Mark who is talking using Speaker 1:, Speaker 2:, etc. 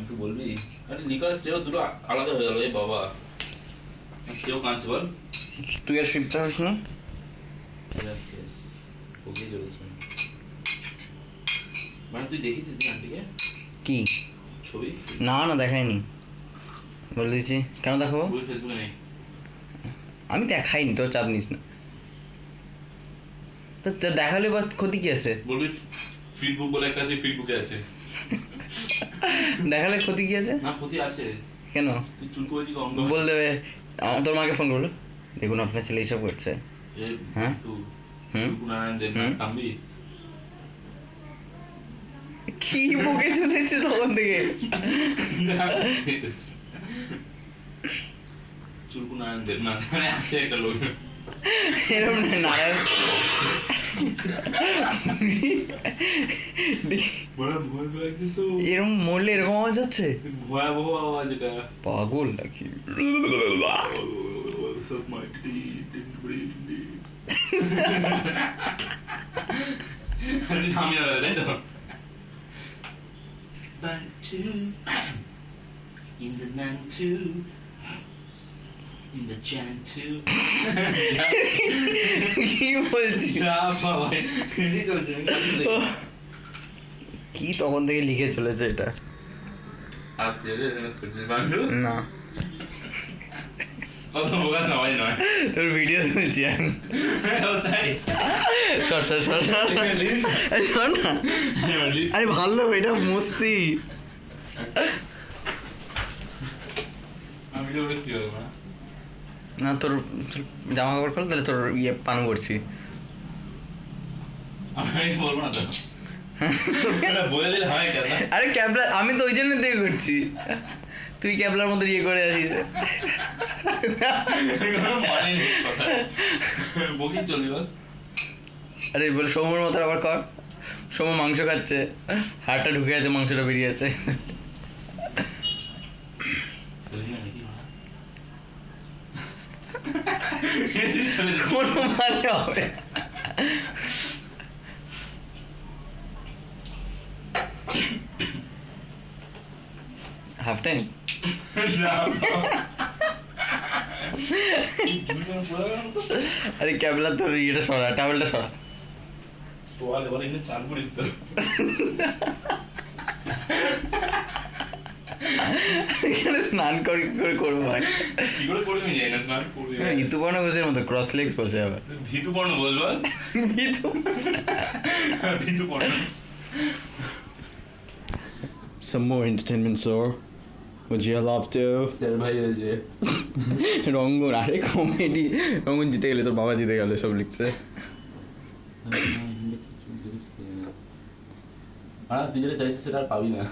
Speaker 1: তুই বলবি আরে লিকার সেও দুটো আলাদা হয়ে গেল এ বাবা সেও কাঁদছে বল
Speaker 2: তুই আর শিখতে হস না
Speaker 1: ওকে চলেছে মানে তুই দেখেছিস না আন্টিকে
Speaker 2: কি
Speaker 1: ছবি
Speaker 2: না না দেখাইনি বলে দিচ্ছি কেন দেখাবো
Speaker 1: ফেসবুকে নেই
Speaker 2: আমি দেখাইনি তোর চাপ নিস না তো দেখালে বাস ক্ষতি কি আছে
Speaker 1: বলবি ফিডবুক বলে একটা আছে ফিডবুকে আছে
Speaker 2: দেখালে ক্ষতি কি আছে
Speaker 1: না ক্ষতি আছে
Speaker 2: কেন
Speaker 1: তুই চুল করেছি কম
Speaker 2: বল দেবে তোর মাকে ফোন করলো দেখুন আপনার ছেলে এইসব করছে হ্যাঁ
Speaker 1: তাম্বি
Speaker 2: কি মুখে চলেছে তখন থেকে
Speaker 1: চুলকু নারায়ণ দেব না আছে একটা লোক
Speaker 2: এরকম নারায়ণ এরকম মরলে এরকম আওয়াজ হচ্ছে
Speaker 1: ভয়াবহ আওয়াজ এটা
Speaker 2: পাগল নাকি
Speaker 1: থামি না তাই তো in the nan too in the jan too
Speaker 2: কি বলছিস কি তখন থেকে লিখে চলেছে এটা না তোর ভিডিও শুনেছি আমি শোন না আরে ভালো এটা মস্তি না তোর জামা কাপড় খোল তাহলে তোর ইয়ে পান করছি আরে ক্যাবলা আমি তো ওই জন্য দেখে করছি তুই ক্যাবলার মধ্যে ইয়ে করে আছিস আরে বল সৌম্যর মতো আবার কর সৌম্য মাংস খাচ্ছে হাড়টা ঢুকে আছে মাংসটা বেরিয়ে আছে কোনো মানে হবে হাফ টাইম আরে ক্যাবলা তোর ইয়েটা সরা টাওয়েলটা সরা
Speaker 1: চান করিস তো
Speaker 2: এখানে স্নান করে করবো ভাই
Speaker 1: কি করে করবি জানি না স্নান করবি
Speaker 2: ঋতুপর্ণ ঘোষের মতো ক্রস লেগস বসে আবার
Speaker 1: ভিতুপর্ণ বলবো ভিতুপর্ণ
Speaker 2: Some more entertainment, sir. Would you love to?
Speaker 1: Sir ভাই ওই যে
Speaker 2: রঙ্গন আরে কমেডি রঙ্গন জিতে গেলে তোর বাবা জিতে গেলে সব লিখছে
Speaker 1: তুই যেটা চাইছিস সেটা আর পাবি না